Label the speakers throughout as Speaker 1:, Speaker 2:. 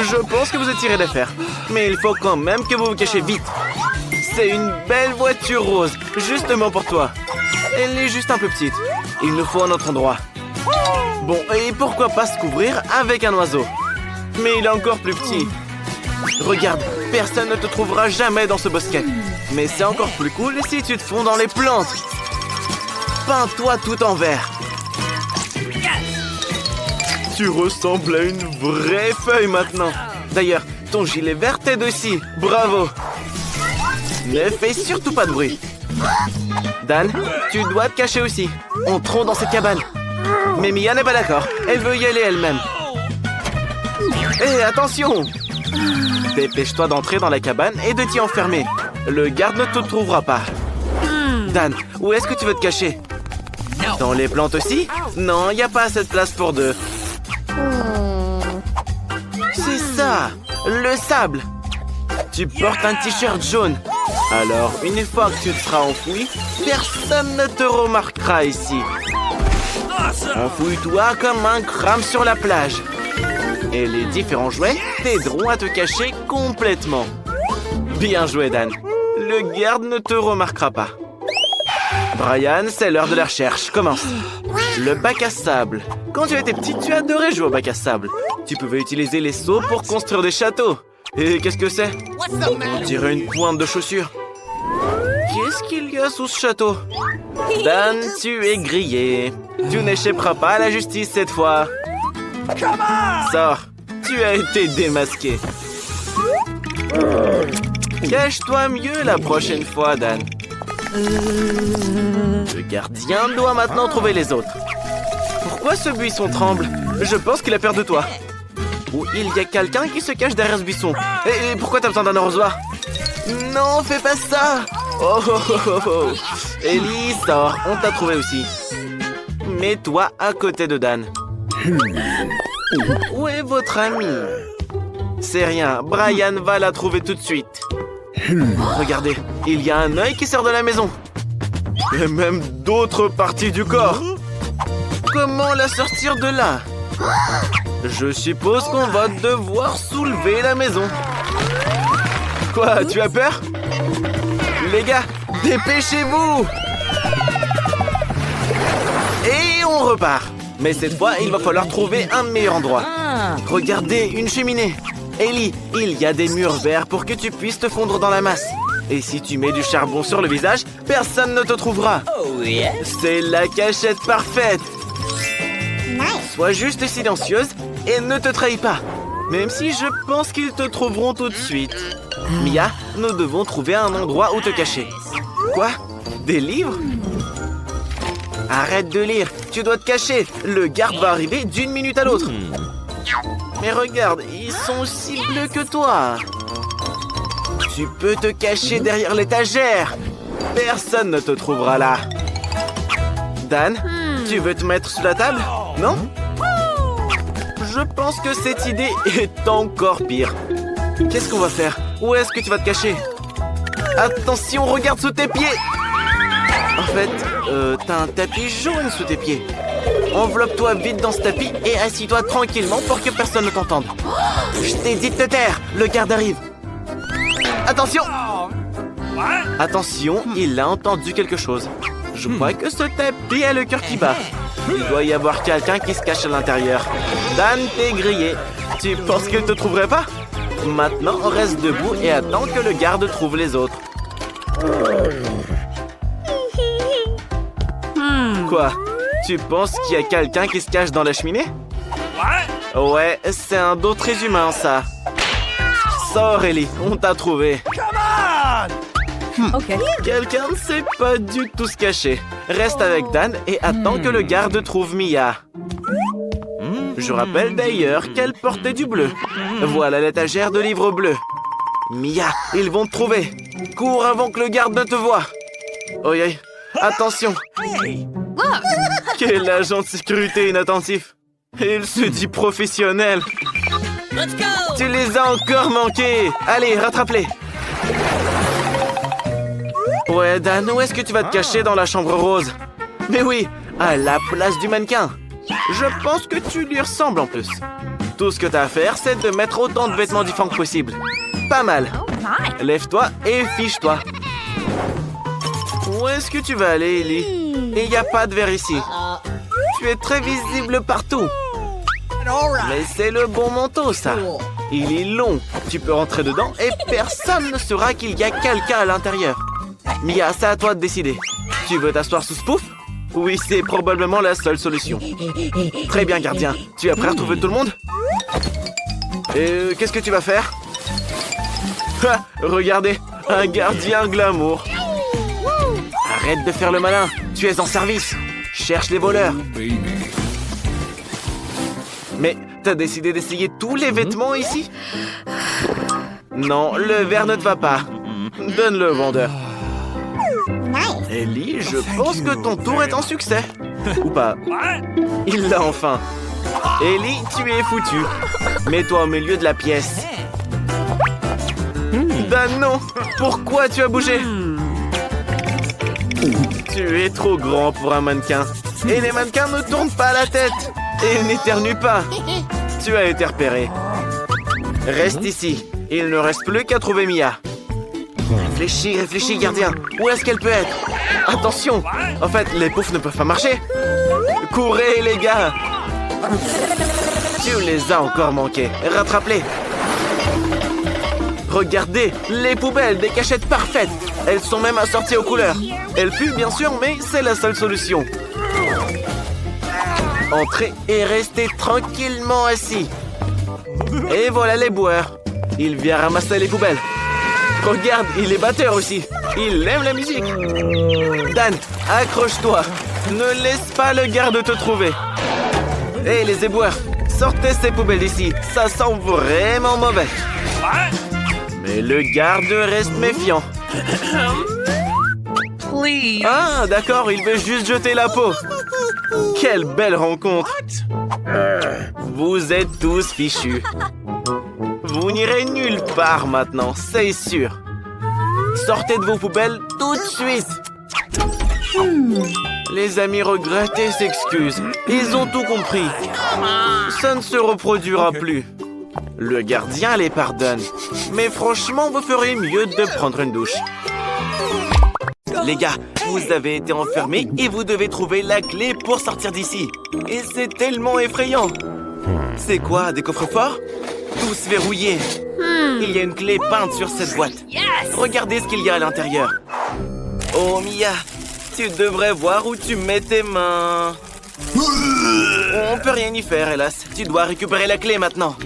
Speaker 1: Je pense que vous êtes tiré d'affaire. Mais il faut quand même que vous vous cachiez vite. C'est une belle voiture rose, justement pour toi. Elle est juste un peu petite. Il nous faut un autre endroit. Bon, et pourquoi pas se couvrir avec un oiseau? Mais il est encore plus petit. Regarde, personne ne te trouvera jamais dans ce bosquet. Mais c'est encore plus cool si tu te fonds dans les plantes. Peins-toi tout en vert. Tu ressembles à une vraie feuille maintenant. D'ailleurs, ton gilet vert t'aide aussi. Bravo. Ne fais surtout pas de bruit. Dan, tu dois te cacher aussi. Entrons dans cette cabane. Mais Mia n'est pas d'accord. Elle veut y aller elle-même. Hé, attention! Dépêche-toi d'entrer dans la cabane et de t'y enfermer. Le garde ne te trouvera pas. Dan, où est-ce que tu veux te cacher? Dans les plantes aussi? Non, il n'y a pas assez de place pour deux. C'est ça! Le sable! Tu portes un t-shirt jaune. Alors, une fois que tu te seras enfoui, personne ne te remarquera ici. Enfouis-toi comme un crâne sur la plage. Et les différents jouets t'aideront à te cacher complètement. Bien joué, Dan. Le garde ne te remarquera pas. Brian, c'est l'heure de la recherche. Commence. Le bac à sable. Quand tu étais petit, tu adorais jouer au bac à sable. Tu pouvais utiliser les seaux pour construire des châteaux. Et qu'est-ce que c'est? On dirait une pointe de chaussure. Qu'est-ce qu'il y a sous ce château? Dan, tu es grillé. Tu n'échapperas pas à la justice cette fois. Sors, tu as été démasqué. Cache-toi mieux la prochaine fois, Dan. Le gardien doit maintenant trouver les autres. Pourquoi ce buisson tremble? Je pense qu'il a peur de toi. Ou il y a quelqu'un qui se cache derrière ce buisson. Et pourquoi t'as besoin d'un arrosoir? Non, fais pas ça! Oh oh oh oh oh! Ellie, sors, on t'a trouvé aussi. Mets-toi à côté de Dan. Où est votre ami? C'est rien, Brian va la trouver tout de suite. Regardez, il y a un œil qui sort de la maison. Et même d'autres parties du corps. Comment la sortir de là? Je suppose qu'on va devoir soulever la maison. Quoi, tu as peur? Les gars, dépêchez-vous! Et on repart. Mais cette fois, il va falloir trouver un meilleur endroit. Regardez, une cheminée. Ellie, il y a des murs verts pour que tu puisses te fondre dans la masse. Et si tu mets du charbon sur le visage, personne ne te trouvera. C'est la cachette parfaite. Sois juste silencieuse et ne te trahis pas. Même si je pense qu'ils te trouveront tout de suite. Mia, nous devons trouver un endroit où te cacher. Quoi? Des livres? Arrête de lire, tu dois te cacher. Le garde va arriver d'une minute à l'autre. Mais regarde, ils sont aussi bleus que toi. Tu peux te cacher derrière l'étagère. Personne ne te trouvera là. Dan, tu veux te mettre sous la table? Non? Je pense que cette idée est encore pire. Qu'est-ce qu'on va faire? Où est-ce que tu vas te cacher? Attention, regarde sous tes pieds! En fait, t'as un tapis jaune sous tes pieds. Enveloppe-toi vite dans ce tapis et assis-toi tranquillement pour que personne ne t'entende. Je t'ai dit de te taire, le garde arrive. Attention! Attention, il a entendu quelque chose. Je crois que ce tapis a le cœur qui bat. Il doit y avoir quelqu'un qui se cache à l'intérieur. Dan, t'es grillé. Tu penses qu'il ne te trouverait pas? Maintenant, on reste debout et attend que le garde trouve les autres. Quoi? Tu penses qu'il y a quelqu'un qui se cache dans la cheminée? Ouais, c'est un dos très humain, ça. Sors, Ellie, on t'a trouvé. Quelqu'un ne sait pas du tout se cacher. Reste avec Dan et attends que le garde trouve Mia. Je rappelle d'ailleurs qu'elle portait du bleu. Voilà l'étagère de livres bleus. Mia, ils vont te trouver. Cours avant que le garde ne te voie. Oi, oi. Attention. Quel agent de sécurité inattentif. Il se dit professionnel. Tu les as encore manqués. Allez, rattrape-les. Ouais, Dan, où est-ce que tu vas te cacher dans la chambre rose? Mais oui, à la place du mannequin. Je pense que tu lui ressembles en plus. Tout ce que t'as à faire, c'est de mettre autant de vêtements différents que possible. Pas mal. Lève-toi et fiche-toi. Où est-ce que tu vas aller, Ellie? Il n'y a pas de verre ici. Tu es très visible partout. Mais c'est le bon manteau, ça. Il est long. Tu peux rentrer dedans et personne ne saura qu'il y a quelqu'un à l'intérieur. Mia, c'est à toi de décider. Tu veux t'asseoir sous ce pouf? Oui, c'est probablement la seule solution. Très bien, gardien. Tu es prêt à retrouver tout le monde? Et qu'est-ce que tu vas faire? Ha, regardez, un gardien glamour. Arrête de faire le malin. Tu es en service. Cherche les voleurs. Mais t'as décidé d'essayer tous les vêtements ici? Non, le verre ne te va pas. Donne-le au vendeur. Ellie, je pense que ton tour est un succès. Ou pas. Il l'a enfin. Ellie, tu es foutu. Mets-toi au milieu de la pièce. Dan, non. Pourquoi tu as bougé? Tu es trop grand pour un mannequin. Et les mannequins ne tournent pas la tête. Et n'éternuent pas. Tu as été repéré. Reste ici. Il ne reste plus qu'à trouver Mia. Réfléchis, réfléchis, gardien. Où est-ce qu'elle peut être? Attention! En fait, les poufs ne peuvent pas marcher. Courez, les gars! Tu les as encore manqués. Rattrape-les. Regardez, les poubelles, des cachettes parfaites. Elles sont même assorties aux couleurs. Elles puent, bien sûr, mais c'est la seule solution. Entrez et restez tranquillement assis. Et voilà les boueurs. Il vient ramasser les poubelles. Regarde, il est batteur aussi. Il aime la musique. Dan, accroche-toi. Ne laisse pas le garde te trouver. Hé, les éboueurs, sortez ces poubelles d'ici. Ça sent vraiment mauvais. Mais le garde reste méfiant. Ah, d'accord, il veut juste jeter la peau. Quelle belle rencontre. Vous êtes tous fichus. Vous n'irez nulle part maintenant, c'est sûr. Sortez de vos poubelles tout de suite. Les amis regrettent et s'excusent. Ils ont tout compris. Ça ne se reproduira plus. Le gardien les pardonne. Mais franchement, vous feriez mieux de prendre une douche. Les gars, vous avez été enfermés et vous devez trouver la clé pour sortir d'ici. Et c'est tellement effrayant. C'est quoi, des coffres-forts? Tous verrouillés. Il y a une clé peinte sur cette boîte. Regardez ce qu'il y a à l'intérieur. Oh, Mia, tu devrais voir où tu mets tes mains. On peut rien y faire, hélas. Tu dois récupérer la clé maintenant.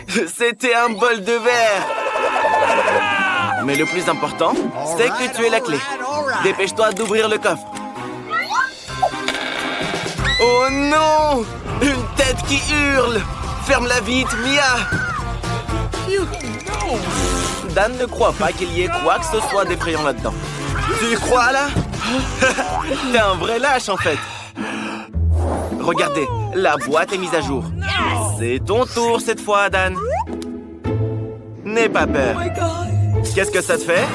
Speaker 1: C'était un bol de verre. Mais le plus important, c'est que tu aies la clé. Dépêche-toi d'ouvrir le coffre. Oh non! Une tête qui hurle! Ferme-la vite, Mia! Dan ne croit pas qu'il y ait quoi que ce soit d'effrayant là-dedans. Tu y crois, là? T'es un vrai lâche, en fait. Regardez, la boîte est mise à jour. C'est ton tour cette fois, Dan. N'aie pas peur. Qu'est-ce que ça te fait?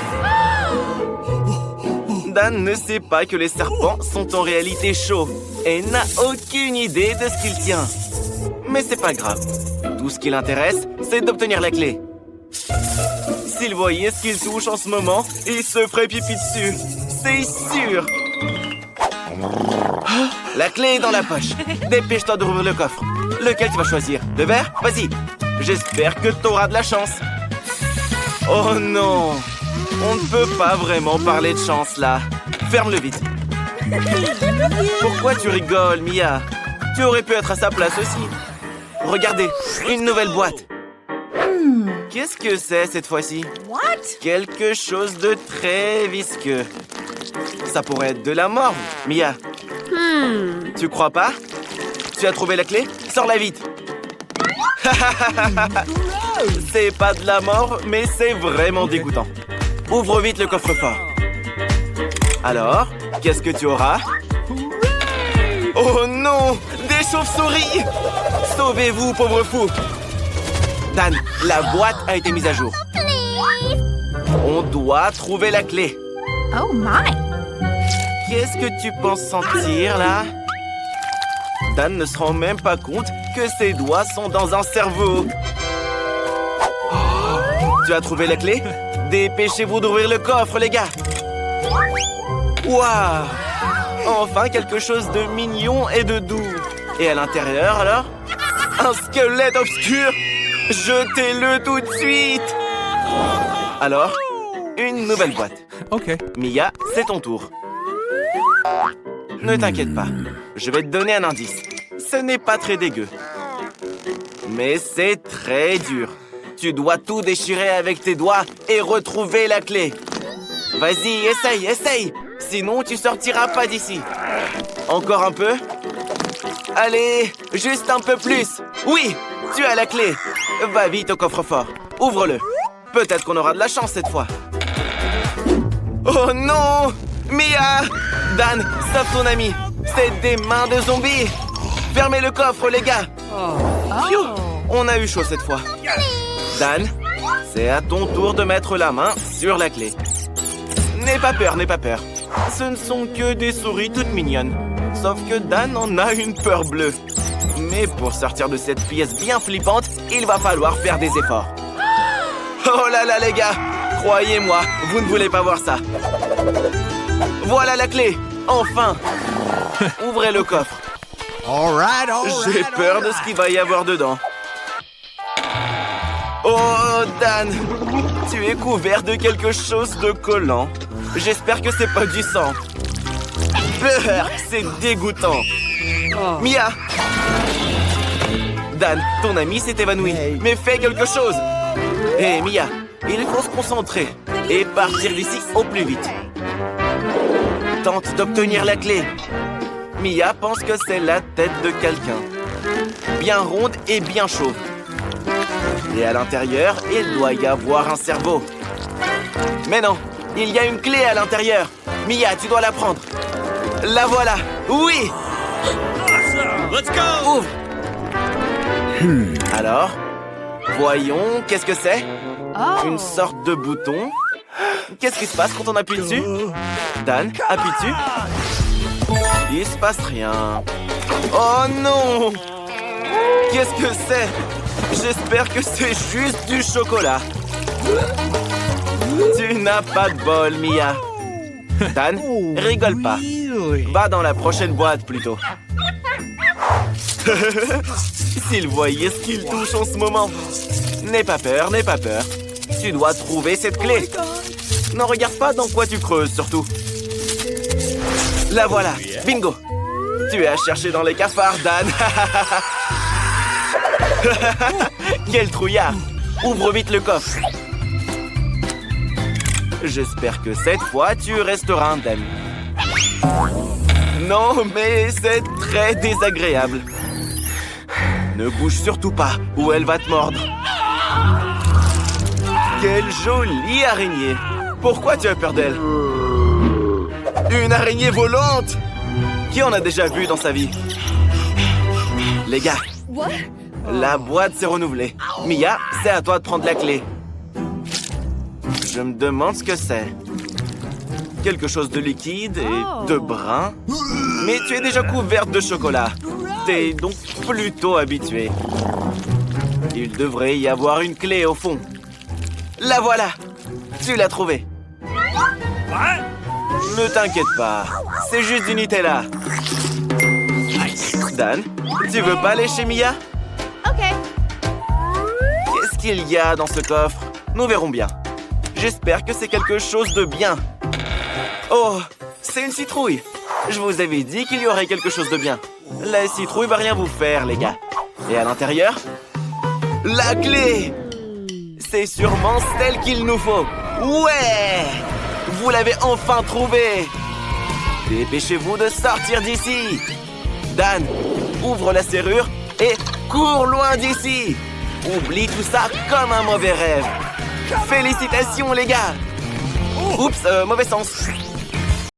Speaker 1: Dan ne sait pas que les serpents sont en réalité chauds et n'a aucune idée de ce qu'il tient. Mais c'est pas grave. Tout ce qui l'intéresse, c'est d'obtenir la clé. S'il voyait ce qu'il touche en ce moment, il se ferait pipi dessus. C'est sûr. La clé est dans la poche. Dépêche-toi d'ouvrir le coffre. Lequel tu vas choisir? Le vert? Vas-y. J'espère que tu auras de la chance. Oh non! On ne peut pas vraiment parler de chance, là. Ferme-le vite. Pourquoi tu rigoles, Mia? Tu aurais pu être à sa place aussi. Regardez, une nouvelle boîte. Qu'est-ce que c'est cette fois-ci? Quelque chose de très visqueux. Ça pourrait être de la mort, Mia. Tu crois pas? Tu as trouvé la clé? Sors-la vite. C'est pas de la mort, mais c'est vraiment dégoûtant. Ouvre vite le coffre-fort. Alors, qu'est-ce que tu auras? Oh non! Des chauves-souris! Sauvez-vous, pauvre fou! Dan, la boîte a été mise à jour. On doit trouver la clé.
Speaker 2: Oh my!
Speaker 1: Qu'est-ce que tu penses sentir, là? Dan ne se rend même pas compte que ses doigts sont dans un cerveau. Tu as trouvé la clé? Dépêchez-vous d'ouvrir le coffre, les gars. Waouh! Enfin, quelque chose de mignon et de doux. Et à l'intérieur, alors? Un squelette obscur! Jetez-le tout de suite! Alors, une nouvelle boîte.
Speaker 2: Ok.
Speaker 1: Mia, c'est ton tour. Ne t'inquiète pas, je vais te donner un indice. Ce n'est pas très dégueu. Mais c'est très dur. Tu dois tout déchirer avec tes doigts et retrouver la clé. Vas-y, essaye. Sinon, tu sortiras pas d'ici. Encore un peu? Allez, juste un peu plus. Oui, tu as la clé. Va vite au coffre-fort. Ouvre-le. Peut-être qu'on aura de la chance cette fois. Oh non! Mia! Dan, sauve ton ami. C'est des mains de zombies. Fermez le coffre, les gars. Phew, on a eu chaud cette fois. Dan, c'est à ton tour de mettre la main sur la clé. N'aie pas peur. Ce ne sont que des souris toutes mignonnes. Sauf que Dan en a une peur bleue. Mais pour sortir de cette pièce bien flippante, il va falloir faire des efforts. Oh là là, les gars! Croyez-moi, vous ne voulez pas voir ça. Voilà la clé! Enfin! Ouvrez le coffre. J'ai peur de ce qu'il va y avoir dedans. Oh, Dan! Tu es couvert de quelque chose de collant. J'espère que c'est pas du sang. Brrr, c'est dégoûtant. Mia! Dan, ton ami s'est évanoui. Mais fais quelque chose! Hé, Mia, il faut se concentrer et partir d'ici au plus vite. Tente d'obtenir la clé. Mia pense que c'est la tête de quelqu'un. Bien ronde et bien chauve. Et à l'intérieur, il doit y avoir un cerveau. Mais non, il y a une clé à l'intérieur. Mia, tu dois la prendre. La voilà. Oui!
Speaker 2: Let's go!
Speaker 1: Ouvre. Alors, voyons, qu'est-ce que c'est? Une sorte de bouton. Qu'est-ce qui se passe quand on appuie dessus? Dan, appuie dessus. Il se passe rien. Oh non! Qu'est-ce que c'est? J'espère que c'est juste du chocolat. Tu n'as pas de bol, Mia. Dan, rigole pas. Va dans la prochaine boîte, plutôt. S'il voyait ce qu'il touche en ce moment. N'aie pas peur. Tu dois trouver cette clé. Ne regarde pas dans quoi tu creuses, surtout. La voilà. Bingo. Tu as cherché dans les cafards, Dan. Quel trouillard. Ouvre vite le coffre. J'espère que cette fois, tu resteras indemne. Non, mais c'est très désagréable. Ne bouge surtout pas, ou elle va te mordre. Quelle jolie araignée. Pourquoi tu as peur d'elle? Une araignée volante! Qui en a déjà vu dans sa vie? Les gars, la boîte s'est renouvelée. Mia, c'est à toi de prendre la clé. Je me demande ce que c'est. Quelque chose de liquide et de brun. Mais tu es déjà couverte de chocolat. T'es donc plutôt habitué. Il devrait y avoir une clé au fond. La voilà! Tu l'as trouvée. Ne t'inquiète pas, c'est juste du Nutella. Dan, tu veux pas aller chez Mia?
Speaker 3: Ok.
Speaker 1: Qu'est-ce qu'il y a dans ce coffre? Nous verrons bien. J'espère que c'est quelque chose de bien. Oh, c'est une citrouille. Je vous avais dit qu'il y aurait quelque chose de bien. La citrouille va rien vous faire, les gars. Et à l'intérieur? La clé! C'est sûrement celle qu'il nous faut. Ouais! Vous l'avez enfin trouvée! Dépêchez-vous de sortir d'ici! Dan, ouvre la serrure et cours loin d'ici! Oublie tout ça comme un mauvais rêve. Félicitations, les gars! Oups, mauvais sens.